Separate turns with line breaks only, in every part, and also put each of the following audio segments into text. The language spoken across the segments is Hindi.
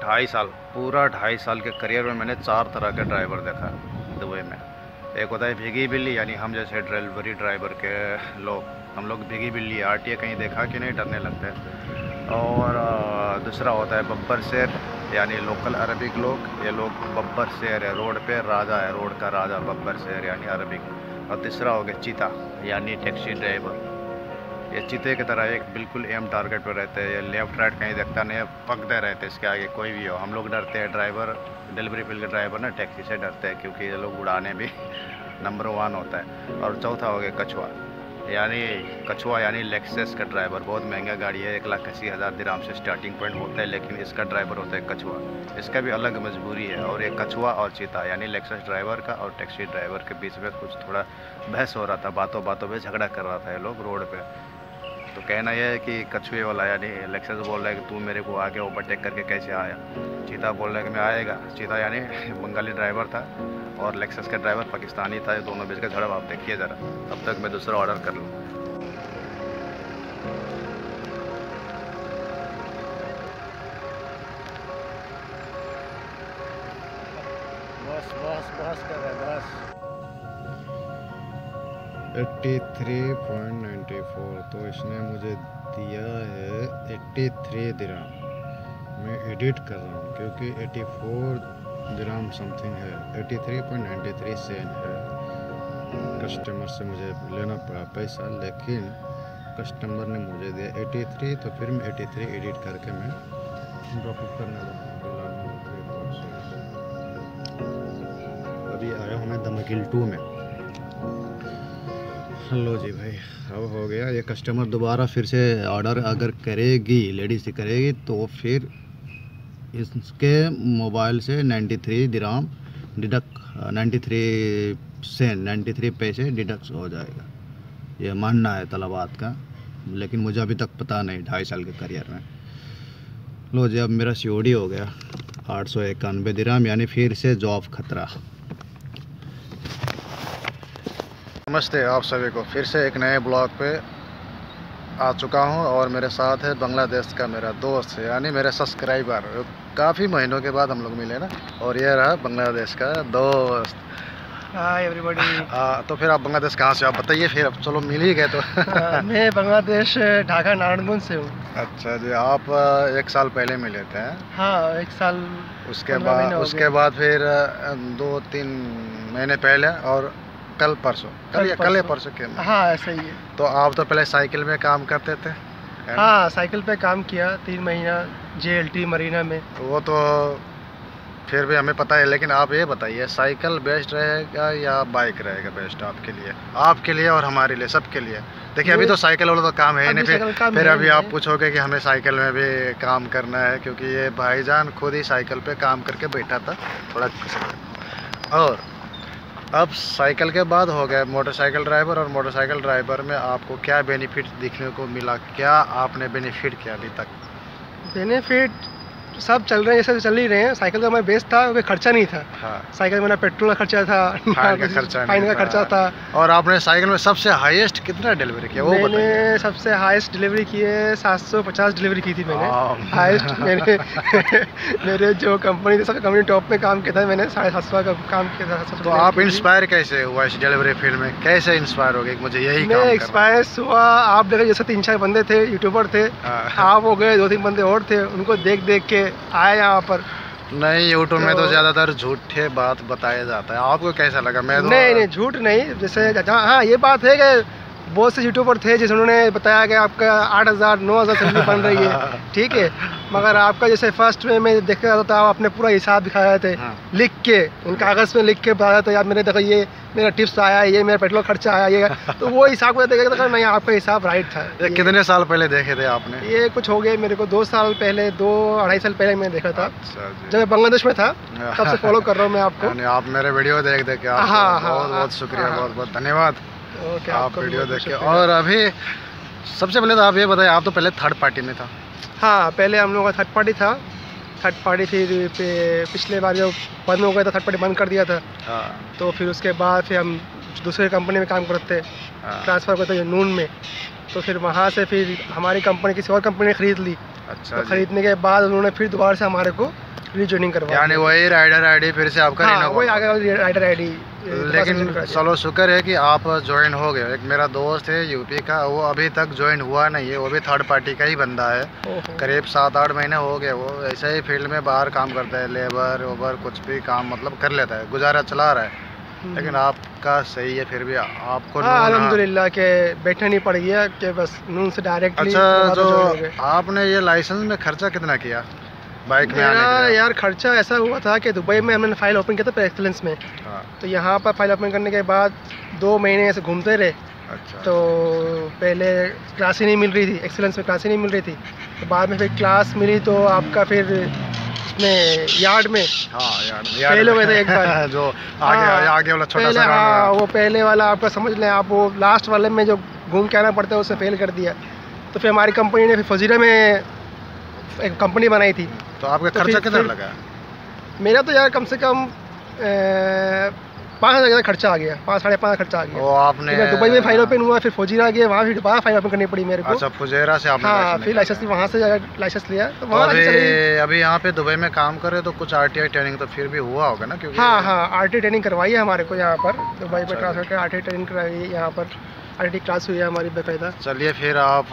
2.5 साल, पूरा 2.5 साल के करियर में मैंने 4 तरह के ड्राइवर देखा दुबई में। एक होता है भीगी बिल्ली, यानी हम जैसे डिलीवरी ड्राइवर के लोग, हम लोग भीगी बिल्ली आरटीए कहीं देखा कि नहीं डरने लगते हैं। और दूसरा होता है बब्बर शेर, यानी लोकल अरबिक लोग, ये लोग बब्बर शेर है, रोड पे राजा है, रोड का राजा बब्बर शेर यानी अरबिक। और तीसरा हो गया चीता, यानी टैक्सी ड्राइवर। ये चीते की तरह एक बिल्कुल एम टारगेट पर रहते हैं, ये लेफ्ट राइट कहीं देखता नहीं है, पकड़े रहते हैं इसके आगे कोई भी हो। हम लोग डरते हैं, ड्राइवर डिलीवरी फील्ड के ड्राइवर ना टैक्सी से डरते हैं, क्योंकि ये लोग उड़ाने भी नंबर 1 होता है। और चौथा हो गया कछुआ, यानी लेक्सस का ड्राइवर। बहुत महंगा गाड़ी है, 1,80,000 दिरहम से स्टार्टिंग पॉइंट होता है, लेकिन इसका ड्राइवर होता है कछुआ। इसका भी अलग मजबूरी है। और एक कछुआ और चीता, यानी लेक्सस ड्राइवर का और टैक्सी ड्राइवर के बीच में कुछ थोड़ा बहस हो रहा था, बातों बातों में झगड़ा कर रहा था ये लोग रोड पे। तो कहना यह है कि कछुए वाला यानी लेक्सस बोल रहा है कि तू मेरे को आगे ओवरटेक करके कैसे आया। चीता बोल रहा है कि मैं आएगा। चीता यानी बंगाली ड्राइवर था और लेक्सस का ड्राइवर पाकिस्तानी था। ये दोनों बीच का झड़प आप देखिए ज़रा, तब तक मैं दूसरा ऑर्डर कर लूँ। बस कर रहा है बस। 83.94, तो इसने मुझे दिया है 83 दिरहम। मैं एडिट कर रहा हूँ क्योंकि 84 दिरहम समथिंग है, 83.93 सेंट है। कस्टमर से मुझे लेना पड़ा पैसा, लेकिन कस्टमर ने मुझे दिया 83, तो फिर मैं 83 एडिट करके मैं ड्रॉप करने लगा। अभी आया हूँ मैं दमकिल 2 में। लो जी भाई, अब हो गया। ये कस्टमर दोबारा फिर से ऑर्डर अगर करेगी, लेडीज से करेगी, तो फिर इसके मोबाइल से 93 दिरहम डिडक्ट, 93 पैसे डिडक्ट हो जाएगा। ये मानना है तलबात का, लेकिन मुझे अभी तक पता नहीं 2.5 साल के करियर में। लो जी, अब मेरा COD हो गया 891 दिरहम, यानी फिर से जॉब खतरा। नमस्ते आप सभी को, फिर से एक नए ब्लॉग पे आ चुका हूँ और मेरे साथ है बांग्लादेश का मेरा दोस्त, यानी मेरे सब्सक्राइबर। काफ़ी महीनों के बाद हम लोग मिले ना, और ये रहा बांग्लादेश का दोस्त।
Hi everybody.
तो फिर आप बांग्लादेश कहाँ से, आप बताइए फिर। अब चलो मिल ही गए तो।
मैं बांग्लादेश ढाका नारायणगंज से हूँ।
अच्छा जी, आप 1 साल पहले मिले थे?
हाँ, 1 साल।
उसके बाद फिर 2-3 महीने पहले, और कल या परसों के।
हाँ, ऐसा ही है।
तो आप तो पहले साइकिल में काम करते थे?
हाँ, साइकिल पे काम किया 3 महीना JLT मरीना में।
वो तो फिर भी हमें पता है, लेकिन आप ये बताइए, साइकिल बेस्ट रहेगा या बाइक रहेगा बेस्ट आपके लिए और हमारे लिए, सबके लिए? देखिए, अभी तो साइकिल वाला तो काम है नहीं, फिर अभी आप पूछोगे कि हमें साइकिल में भी काम करना है, क्योंकि ये भाईजान खुद ही साइकिल पे काम करके बैठा था थोड़ा। और अब साइकिल के बाद हो गया मोटरसाइकिल ड्राइवर, और मोटरसाइकिल ड्राइवर में आपको क्या बेनिफिट देखने को मिला? क्या आपने बेनिफिट किया अभी तक?
बेनिफिट सब चल रहे हैं, जैसे चल ही रहे हैं। साइकिल का मैं बेस्ट था, कोई खर्चा नहीं था।
हाँ।
साइकिल में ना पेट्रोल का खर्चा था, फाइन का खर्चा था।
और आपने साइकिल में सबसे हाईएस्ट कितना डिलीवरी किया, वो बताइए?
मैंने सबसे हाईएस्ट डिलीवरी की है, 750 डिलीवरी की थी मैंने। हाईएस्ट मैंने मेरे जो कंपनी थी, सब कंपनी टॉप पे काम किया था मैंने, 750 का काम किया था।
तो आप इंस्पायर कैसे हुआ इस डिलीवरी फील्ड में? कैसे इंस्पायर हो गए मुझे यही काम करना?
इंस्पायर हुआ, आप देखे जैसे 3-4 बंदे थे यूट्यूबर थे, आप हो गए, 2-3 बंदे और थे, उनको देख देख के आए यहाँ पर।
नहीं, यूट्यूब में तो ज्यादातर झूठे बात बताया जाता है, आपको कैसा लगा? मैं तो
नहीं, झूठ नहीं। जैसे हाँ, ये बात है कि बहुत से यूट्यूबर थे जिन्होंने बताया कि आपका 8,000-9,000 सैलरी बन रही है, ठीक है, मगर आपका जैसे फर्स्ट में मैं देख रहा था, आप अपने पूरा हिसाब दिखा रहे थे। हाँ। लिख के उन कागज़ में लिख के बताया था, यार मैंने देखा ये मेरा टिप्स आया, ये मेरा पेट्रोल खर्चा आया, ये तो वो हिसाब को देखा था। नहीं, आपका हिसाब राइट था।
ये कितने साल पहले देखे थे आपने?
ये कुछ हो गए मेरे को 2 साल पहले, 2-2.5 साल पहले मैंने देखा था।
अच्छा,
जब मैं बांग्लादेश में था, तब से फॉलो कर रहा हूँ मैं आपको।
आप मेरे वीडियो देख देख के, बहुत बहुत शुक्रिया, बहुत बहुत धन्यवाद आप वीडियो देख के। और अभी सबसे पहले तो आप ये बताइए, आप तो पहले थर्ड पार्टी में था?
हाँ, पहले हम लोग का थर्ड पार्टी था। थर्ड पार्टी फिर पिछले बार जब बंद हो गया था, थर्ड पार्टी बंद कर दिया था। तो फिर उसके बाद फिर हम दूसरे कंपनी में काम करते, ट्रांसफ़र करते नून में। तो फिर वहाँ से फिर हमारी कंपनी किसी और कंपनी ने ख़रीद ली,
अच्छा
तो
जी।
खरीदने के बाद उन्होंने फिर दोबारा से हमारे को रीजॉइनिंग करवाई।
यानी वही राइडर आईडी फिर से आपका
हाँ,
रिन्यू
वही आगे वाली राइडर आईडी।
लेकिन चलो शुक्र है कि आप ज्वाइन हो गए। एक मेरा दोस्त है यूपी का, वो अभी तक ज्वाइन हुआ नहीं है, वो भी थर्ड पार्टी का ही बंदा है। करीब 7-8 महीने हो गए। वो ऐसे ही फील्ड में बाहर काम करता है, लेबर ओबर कुछ भी काम मतलब कर लेता है, गुजारा चला रहा है। लेकिन आपका सही है, फिर भी आपको
अल्हम्दुलिल्लाह के बैठना नहीं पड़ गया कि बस नून से डायरेक्टली।
अच्छा, जो आपने ये लाइसेंस में खर्चा कितना किया बाइक में आने के लिए?
यार खर्चा ऐसा हुआ था कि दुबई में हमने फाइल ओपन किया था पर एक्सीलेंस में।
हाँ।
तो यहाँ पर फाइल ओपन करने के बाद 2 महीने ऐसे घूमते रहे।
अच्छा।
तो पहले क्लास ही नहीं मिल रही थी, एक्सीलेंस में क्लास ही नहीं मिल रही थी। तो बाद में फिर क्लास मिली तो आपका फिर उसमें यार्ड में फेल हो गए थे एक बार।
जो आगे वाला छोटा सा
हाँ, वो पहले वाला आपका समझ लें आप, वो लास्ट वाले में जो घूम के आना पड़ता है उससे फेल कर दिया। तो फिर हमारी कंपनी ने फिर फजीरा में एक कंपनी बनाई थी।
तो आपका खर्चा कितना लगा? मेरा
तो यार कम से कम 5,000 खर्चा आ गया, 5-5.5 खर्चा आ गया।
वो आपने
दुबई में फाइल ओपन हुआ, फिर फजीरा गया, वहाँ फिर दोबारा फाइल ओपन करनी पड़ी मेरे को।
अच्छा, फुजेरा से आपने?
हाँ, फिर लाइसेंस वहाँ से लाइसेंस लिया तो वहाँ
अभी यहाँ पे दुबई में काम करे तो कुछ RTI ट्रेनिंग तो फिर भी हुआ होगा ना? क्योंकि
हाँ, RTI ट्रेनिंग करवाई है हमारे को यहाँ पर दुबई में। ट्रांसफर कर RTI ट्रेनिंग करवाई है यहाँ पर, RTI क्लास हुई है हमारी बाकायदा।
चलिए, फिर आप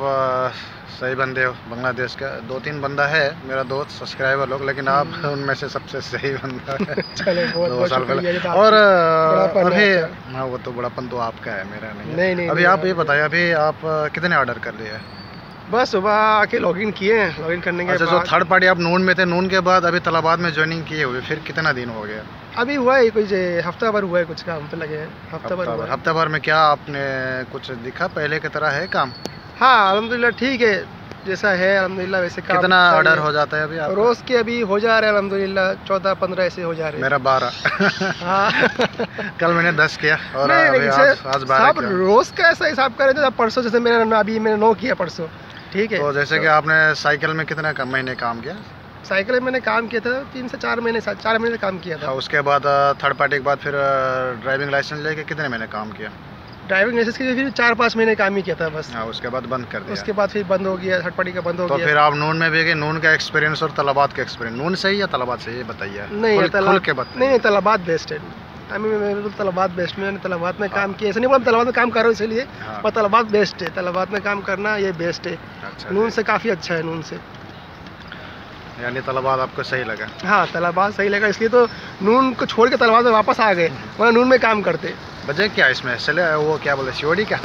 सही बंदे हो। बांग्लादेश का 2-3 बंदा है मेरा दोस्त सब्सक्राइबर लोग, लेकिन आप उनमें से सबसे सही बंदा है।
चलो,
2 साल पहले। और अभी हाँ, वो तो बड़ापन तो आपका है, मेरा नहीं। अभी आप ये बताइए, अभी आप कितने ऑर्डर कर लिए?
बस सुबह आके लॉगिन किए हैं, लॉगिन करने के बाद।
जो थर्ड पार्टी आप नून में थे, नून के बाद अभी तलाबाद में ज्वाइनिंग किए हुए, फिर कितना दिन हो गया?
अभी हुआ है कुछ हफ्ता भर हुआ है, कुछ काम पे लगे हैं। हफ्ता भर
में क्या आपने कुछ दिखा पहले की तरह है काम?
हाँ, अल्हम्दुलिल्लाह ठीक है, जैसा है अल्हम्दुलिल्लाह वैसे काम।
कितना ऑर्डर हो जाता है अभी आपका?
रोज के अभी हो जा रहे हैं अल्हम्दुलिल्लाह 14-15 ऐसे हो जा रहे हैं।
मेरा 12।
हाँ।
कल मैंने 10 किया और आज 12
किया। रोज का ऐसा हिसाब करें तो परसों जैसे अभी मैंने 9 किया परसों, ठीक है।
तो जैसे कि आपने साइकिल में कितना महीने काम किया?
साइकिल में मैंने काम किया था 3 से 4 महीने, 4 महीने काम किया था।
उसके बाद थर्ड पार्टी के बाद फिर ड्राइविंग लाइसेंस लेके कितने महीने काम किया?
ड्राइविंग लाइसेंस के लिए फिर 4-5 महीने काम ही किया था बस।
हाँ, उसके बाद बंद कर दिया।
उसके बाद फिर बंद हो गया, थर्ड पार्टी का बंद हो गया।
तो फिर आप नून में भी गए, नून का एक्सपीरियंस और तलाबाद का एक्सपीरियंस, नून सही या तलाबाद सही, ये बताइए।
नहीं, तलाबाद बेस्ट है। मेरे तलाबाद बेस्ट, मैंने तलाबाद में काम किया। ऐसा नहीं बोला तलाबाद में काम कर रहा हूँ इसलिए, पर तलाबाद बेस्ट है, तलाबाद में काम करना ये बेस्ट है। नून से काफ़ी अच्छा है, नून से।
यानी तलाबाद आपको सही लगा?
हाँ, तलाबाद सही लगा, इसलिए तो नून को छोड़ के तलाबाद में वापस आ गए, वहाँ नून में काम करते।
वजह क्या इसमें? चले वो क्या बोले, COD का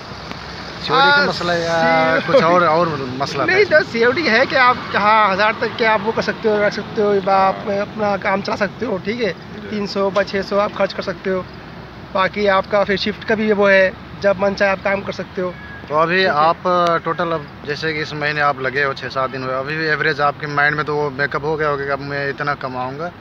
मसला या कुछ और मसला?
नहीं, तो COD है कि आप 1000 तक के आप वो कर सकते हो, रख सकते हो, आप अपना काम चला सकते हो, ठीक है। 300-600 आप खर्च कर सकते हो। बाकी आपका फिर शिफ्ट का भी वो है, जब मन चाहे आप काम कर सकते हो।
तो अभी आप टोटल, अब जैसे कि इस महीने आप लगे हो 6-7 दिन हुए, अभी भी एवरेज आपके माइंड में तो वो मेकअप हो गया होगा कि अब मैं इतना कमाऊंगा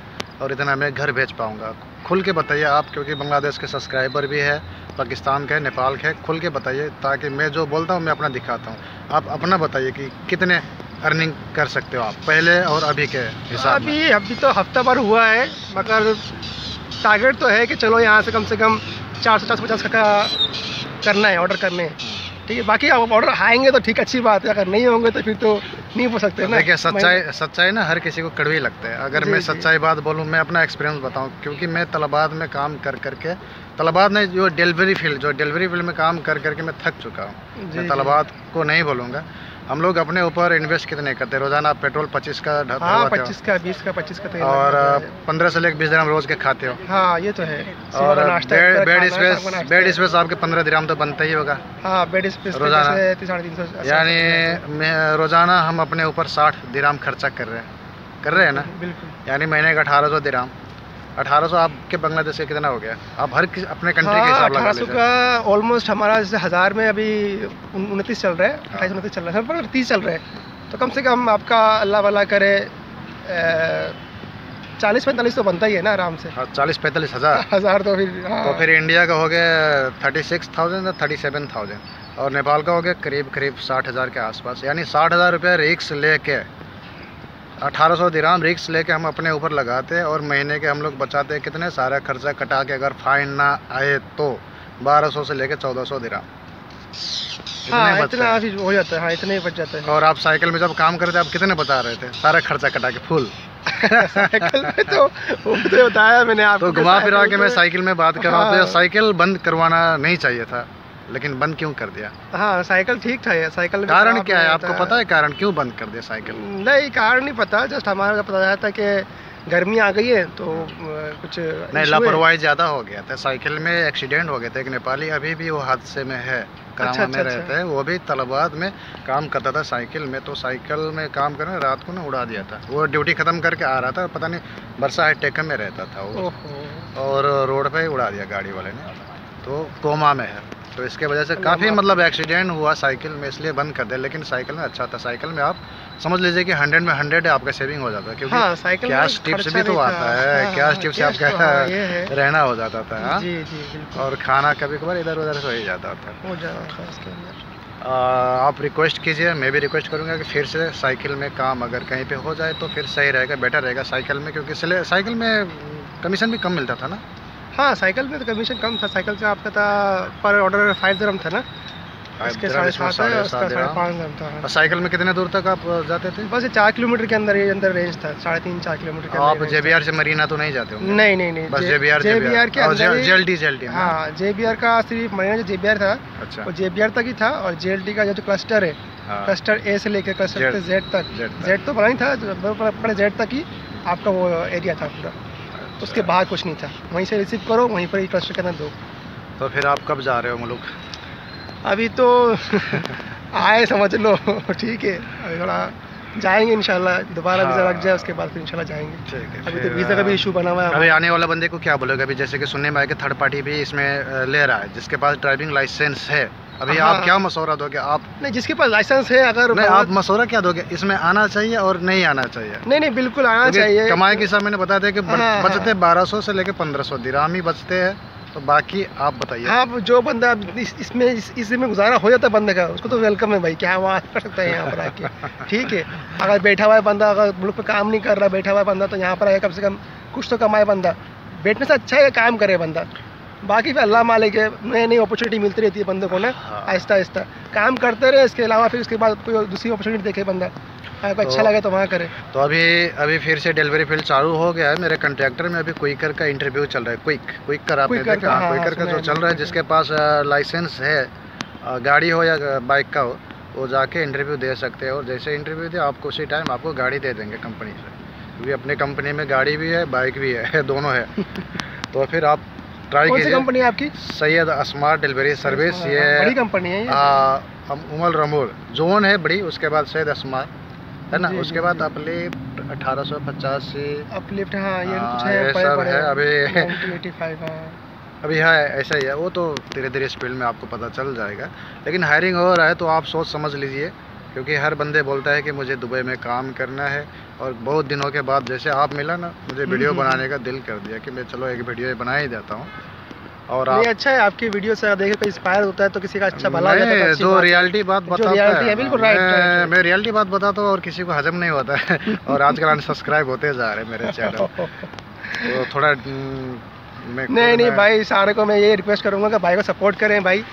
और इतना मैं घर भेज पाऊंगा? खुल के बताइए आप, क्योंकि बांग्लादेश के सब्सक्राइबर भी है, पाकिस्तान के, नेपाल के, खुल के बताइए ताकि मैं जो बोलता हूँ मैं अपना दिखाता हूँ। आप अपना बताइए कि कितने अर्निंग कर सकते हो आप पहले और अभी के हिसाब में?
अभी तो हफ्ता भर हुआ है, मगर टारगेट तो है कि चलो यहाँ से कम 450 का करना है, ऑर्डर करने हैं, ठीक है। बाकी आप ऑर्डर आएंगे तो ठीक, अच्छी बात है, अगर नहीं होंगे तो फिर तो नहीं हो सकते ना।
देखिए, सच्चाई ना हर किसी को कड़वी लगता है। अगर मैं सच्चाई बात बोलूँ, मैं अपना एक्सपीरियंस बताऊँ, क्योंकि मैं तलाबाद में काम कर करके, तलाबाद में जो डिलीवरी फील्ड में काम कर करके मैं थक चुका हूँ। मैं तलाबाद को नहीं बोलूँगा। हम लोग अपने ऊपर इन्वेस्ट कितने करते हैं रोजाना? पेट्रोल 25 का,
25 का, 20 का, 25 का तेल,
और 15 से लेकर 20 दिरहम रोज के खाते हो।
हाँ, ये तो है।
और बेड स्पेस आपके 15 दिरहम तो बनता ही होगा।
हाँ, बेड स्पेस
रोजाना
350।
यानी रोजाना हम अपने ऊपर 60 दिरहम खर्चा कर रहे हैं ना?
बिल्कुल।
यानी महीने का 1800 दिरहम। 1800 आपके बांग्लादेश से कितना हो गया? आप हर अपने कंट्री के हिसाब लगा लीजिए।
1800 का ऑलमोस्ट हमारा जैसे 1000 में अभी 29 चल रहा है, 28-29 चल रहा है, पर 30 चल रहा है। तो कम से कम आपका अल्लाह वाला करे 40-45 तो बनता ही है ना आराम से।
40-45 हज़ार।
तो फिर
तो फिर इंडिया का हो गया 36,000 या 37,000 और नेपाल का हो गया करीब 60,000 के आसपास। यानी 60,000 रुपये रिक्स लेके 1800 दिरहम रिक्स लेके हम अपने ऊपर लगाते हैं और महीने के हम लोग बचाते हैं कितने? सारा खर्चा कटा के अगर फाइन ना आए तो 1200 से लेके 1400 दिरहम।
हाँ
इतने बचते
इतना
हैं।
अभी हो जाता है, हाँ इतने ही बच जाता है।
और आप साइकिल में जब काम करते आप कितने बचा रहे थे, सारा खर्चा कटा के फुल?
साइकिल में तो वो तो बताया मैंने आपको
तो
कि
घुमा फिरा के मैं
पे-
साइकिल में बात कर रहा हूँ, तो ये
हाँ।
साइकिल बंद करवाना नहीं चाहिए था, लेकिन बंद क्यों कर दिया?
हाँ साइकिल ठीक था यार, साइकिल में
कारण
खराब
क्या है
नहीं
आपको
होता
पता है? कारण क्यों बंद कर दिया साइकिल?
नहीं कारण नहीं पता, जस्ट हमारा को पता था कि गर्मी आ गई है तो कुछ
नहीं,
issue है।
लापरवाही ज़्यादा हो गया था, साइकिल में एक्सीडेंट हो गए थे। एक नेपाली अभी भी वो हादसे में है, करामा में
अच्छा।
रहते हैं, वो भी तलाबाद में काम करता था साइकिल में। तो साइकिल में काम करने रात को ना उड़ा दिया था, वो ड्यूटी ख़त्म करके आ रहा था, पता नहीं बरसा है टेकम में रहता था वो,
ओहो।
और रोड पे ही उड़ा दिया गाड़ी वाले ने, तो कोमा में है। तो इसके वजह से काफ़ी
अल्लाह
मतलब एक्सीडेंट हुआ साइकिल में, इसलिए बंद कर दिया। लेकिन साइकिल में अच्छा था, साइकिल में आप समझ लीजिए कि 100 में 100 आपका सेविंग हो जाता है, क्योंकि
हाँ साइकिल में
कैश टिप्स
खर्चा
भी तो
नहीं
आता
था।
है,
हाँ,
कैश टिप्स से
कैश तो
आपका
हाँ, ये है।
रहना हो जाता था। हाँ?
जी बिल्कुल
और खाना कभी कभार इधर उधर से हो ही जाता था।
हो जा रहा था इसके अंदर।
आप रिक्वेस्ट कीजिए, मैं भी रिक्वेस्ट करूंगा कि फिर से साइकिल में काम अगर कहीं पे हो जाए तो फिर सही रहेगा, बेटर रहेगा साइकिल में, क्योंकि साइकिल में कमीशन भी कम मिलता था ना।
हाँ साइकिल में तो कमीशन कम था, साइकिल से आपका था पर ऑर्डर 5 दिरहम था ना, इसके 7.5 है, उसका 5.5 दिरहम था।
और साइकिल में कितने दूर तक आप जाते थे?
बस ये 4 किलोमीटर के अंदर, ये अंदर रेंज था, 3.5-4 किलोमीटर के
आप
अंदर
JBR से मरीना तो नहीं जाते होंगे?
नहीं
बस JBR
के अंदर ही-
JLT ना?
हाँ JBR का सिर्फ मरीना जो JBR था
अच्छा।
वो JBR तक ही था, और JLT का जो क्लस्टर है,
हाँ।
क्लस्टर A से लेकर क्लस्टर
Z
Z तक,
Z
Z तो बना ही था, अपने Z तक ही आपका वो एरिया था पूरा, उसके बाहर कुछ नहीं था। वहीं से रिसीव करो, वहीं पर ही क्लस्टर के अंदर दो।
तो फिर आप कब जा रहे हो मुल्क?
अभी तो आए समझ लो, ठीक है, अभी थोड़ा जाएंगे इंशाल्लाह, दोबारा वीज़ा लग जाए उसके बाद फिर इंशाल्लाह जाएंगे।
ठीक है।
अभी तो
फिर,
वीज़ा का भी इशू बना हुआ है।
अभी आने वाला बंदे को क्या बोलोगे? अभी जैसे कि सुनने में आया कि थर्ड पार्टी भी इसमें ले रहा है, जिसके पास ड्राइविंग लाइसेंस है, अभी
हाँ।
आप क्या मशवरा दोगे? आप
नहीं, जिसके पास लाइसेंस है अगर
नहीं, आप मशवरा क्या दोगे? इसमें आना चाहिए और नहीं आना चाहिए?
नहीं बिल्कुल आना
क्योंकि
चाहिए।
कमाई के हिसाब मैंने बताया था कि
हाँ,
बचते 1200 से लेकर 1500 दिरहम ही बचते हैं, तो बाकी आप बताइए।
हाँ जो बंदा इसमें गुजारा हो जाता है बंदे का, उसको तो वेलकम है भाई, क्या वो आ सकता है यहाँ पर आके, ठीक है। अगर बैठा हुआ है बंदा, अगर मुल्क पे काम नहीं कर रहा, बैठा हुआ है बंदा, तो यहाँ पर आए कम से कम कुछ तो कमाए बंदा, बैठने से अच्छा है काम करे बंदा। बाकी फिर अल्लाह मालिक है, नई नई अपॉर्चुनिटी मिलती रहती है बंदे को ना,
हाँ।
आहिस्ता आहिस्ता काम करते रहे, इसके अलावा फिर उसके बाद कोई दूसरी अपॉर्चुनिटी देखे बंदा, आपको अच्छा लगे तो वहाँ करे।
तो अभी फिर से डिलीवरी फील्ड चालू हो गया है। मेरे कंट्रैक्टर में अभी क्विकर का इंटरव्यू चल रहा है। क्विकर आपने
क्विकर
देखा?
का, हाँ,
क्विकर का
सुना
जो
है
चल रहा है, जिसके पास लाइसेंस है, गाड़ी हो या बाइक का हो, वो जाके इंटरव्यू दे सकते हैं, और जैसे इंटरव्यू दे आपको उसी टाइम आपको गाड़ी दे देंगे कंपनी से, क्योंकि अपने कंपनी में गाड़ी भी है बाइक भी है दोनों है। तो फिर आप ट्राई
कौन सी
कीजिए।
कंपनी है आपकी?
सैयद अस्मार डिलीवरी सर्विस, ये
बड़ी कंपनी है ये।
उमल रमूल जोन है बड़ी, उसके बाद सैयद अस्मार है ना,
जी,
उसके
जी,
बाद
जी।
अपलिफ्ट 1885
अपलिफ्ट, हाँ ये
हाँ,
कुछ
ये
है,
सब
बड़े
है अभी।
1985, हाँ।
अभी है ऐसा ही है, वो तो धीरे धीरे इस फील्ड में आपको पता चल जाएगा। लेकिन हायरिंग हो रहा है तो आप सोच समझ लीजिए, क्योंकि हर बंदे बोलता है कि मुझे दुबई में काम करना है, और बहुत दिनों के बाद जैसे आप मिला ना, मुझे वीडियो बनाने का दिल कर दिया कि मैं चलो एक वीडियो बना ही देता हूँ। और
नहीं
आप
अच्छा है, आपकी वीडियो से देखे कोई इंस्पायर होता है तो किसी का अच्छा भला हो जाता है, तो
मैं
अच्छी
जो
बात है।
रियलिटी बात
जो
बताता
reality है, बिल्कुल right, right.
मैं रियलिटी बात बताता हूँ और किसी को हजम नहीं होता है। और आजकल अनसब्सक्राइब होते जा रहे हैं मेरे चैनल, तो थोड़ा मैं
नहीं भाई, सारे को मैं ये रिक्वेस्ट करूंगा कि भाई को सपोर्ट करें भाई,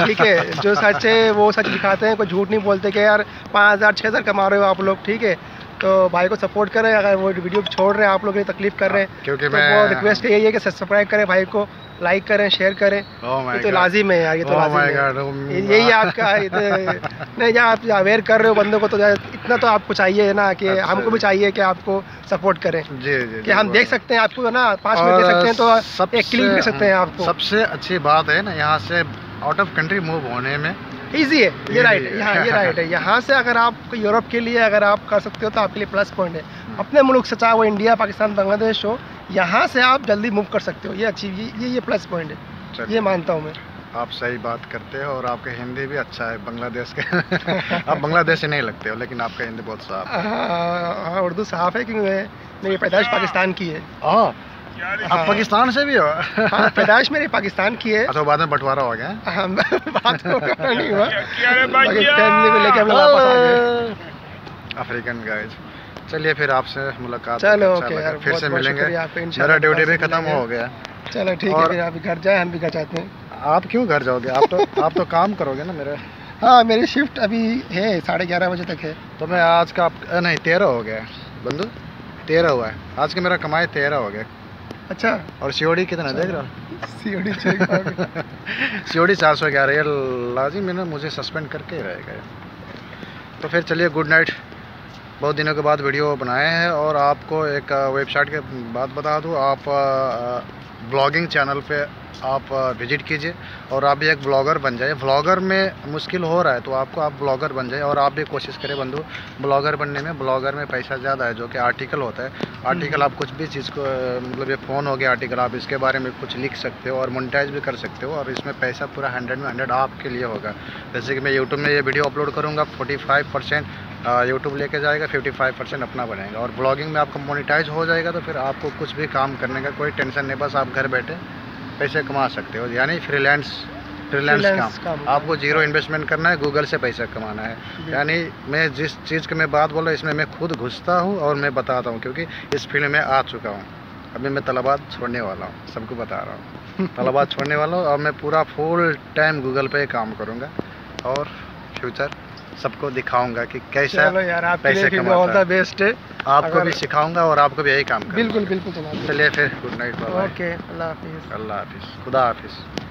ठीक है। जो सच है वो सच दिखाते हैं, कोई झूठ नहीं बोलते कि यार 5000 6000 कमा रहे हो आप लोग, ठीक है। तो भाई को सपोर्ट करें, अगर वो वीडियो छोड़ रहे हैं आप लोग ये तकलीफ कर रहे हैं,
क्योंकि
तो
मैं
वो रिक्वेस्ट यही है कि सब्सक्राइब करें भाई को, लाइक करें, शेयर करें। ये तो लाजिम है यार, ये तो लाजिम है, यही आपका नहीं, जहाँ आप अवेयर कर रहे हो बंदों को, तो इतना तो आपको चाहिए ना कि
अच्छा,
हमको भी चाहिए कि आपको सपोर्ट करें,
जी जी
कि हम देख सकते हैं आपको ना, 5 मिनट देख सकते हैं, तो एक क्लिक दे सकते हैं आपको।
सबसे अच्छी बात है ना, यहाँ से आउट ऑफ कंट्री मूव होने में
इजी है, ये राइट है, यहाँ ये राइट है। यहाँ से अगर आप यूरोप के लिए अगर आप कर सकते हो तो आपके लिए प्लस पॉइंट है। अपने मुल्क से, चाहे वो इंडिया, पाकिस्तान, बांग्लादेश हो, यहाँ से आप जल्दी मूव कर सकते हो, ये अच्छी ये प्लस पॉइंट है, ये मानता हूँ मैं।
आप सही बात करते हो, और आपका हिंदी भी अच्छा है बांग्लादेश के। आप बांग्लादेशी नहीं लगते हो, लेकिन आपका हिंदी बहुत साफ है।
हाँ, उर्दू साफ है, क्योंकि मेरी पैदाइश पाकिस्तान की है।
आप पाकिस्तान से भी हो?
हाँ, पैदाइश मेरी पाकिस्तान की है।
अच्छा, बाद में बंटवारा हो गया?
हाँ, बात तो नहीं हुआ, फैमिली को लेके हम लोग वापस आ गए।
अफ्रीकन गाइज, चलिए फिर आपसे मुलाकात
चलो,
अच्छा
ओके
लगा।
यार,
फिर से
बहुत
मिलेंगे।
शुक्रिया आपका, इंशाल्लाह
मेरा ड्यूटी भी
दोबारा से
खत्म
मिलेंगे।
हो गया।
चलो ठीक है,
और-
फिर आप घर जाए, हम भी घर जाते हैं।
आप क्यों घर जाओगे? आप तो काम करोगे ना मेरे।
हाँ मेरी शिफ्ट अभी है 11:30 बजे तक है।
तो मैं आज का नहीं 13 हो गया बंधु, 13 हुआ है आज का मेरा कमाई 13 हो गया।
अच्छा
और सीओडी कितना देख रहा हो?
सीओडी
सीओडी 411 ये लाजिम है ना, मुझे सस्पेंड करके ही रहेगा। तो फिर चलिए गुड नाइट। बहुत दिनों के बाद वीडियो बनाए हैं और आपको एक वेबसाइट के बात बता दूं, आप ब्लॉगिंग चैनल पे आप विजिट कीजिए और आप भी एक ब्लॉगर बन जाइए। ब्लॉगर में मुश्किल हो रहा है तो आपको आप ब्लॉगर बन जाइए और आप भी कोशिश करें बंधु ब्लॉगर बनने में। ब्लॉगर में पैसा ज़्यादा है, जो कि आर्टिकल होता है। आर्टिकल आप कुछ भी चीज़ को मतलब ये फ़ोन हो गया आर्टिकल, आप इसके बारे में कुछ लिख सकते हो और मोनेटाइज भी कर सकते हो और इसमें पैसा पूरा 100 में 100 आपके लिए होगा। जैसे कि मैं यूट्यूब में ये वीडियो अपलोड करूँगा 45% यूट्यूब लेके जाएगा, 55% अपना बनेगा और ब्लॉगिंग में आपका मोनेटाइज हो जाएगा। तो फिर आपको कुछ भी काम करने का कोई टेंशन नहीं, बस आप घर बैठे पैसे कमा सकते हो, यानी फ्रीलांस काम। आपको जीरो इन्वेस्टमेंट करना है, गूगल से पैसा कमाना है। यानी मैं जिस चीज़ की मैं बात बोल रहा हूँ इसमें मैं खुद घुसता हूँ और मैं बताता हूँ, क्योंकि इस फील्ड में आ चुका हूँ। अभी मैं तलबात छोड़ने वाला हूँ, सबको बता रहा हूँ तलबात छोड़ने वाला हूँ और मैं पूरा फुल टाइम गूगल पे काम करूँगा और फ्यूचर सबको दिखाऊंगा कि कैसा पैसे कमाता है।
बेस्ट है,
आपको भी सिखाऊंगा और आपको भी यही काम करना।
बिल्कुल बिल्कुल।
चलिए फिर गुड नाइट,
ओके, अल्लाह हाफिज़।
अल्लाह हाफिज़, खुदा हाफिज़।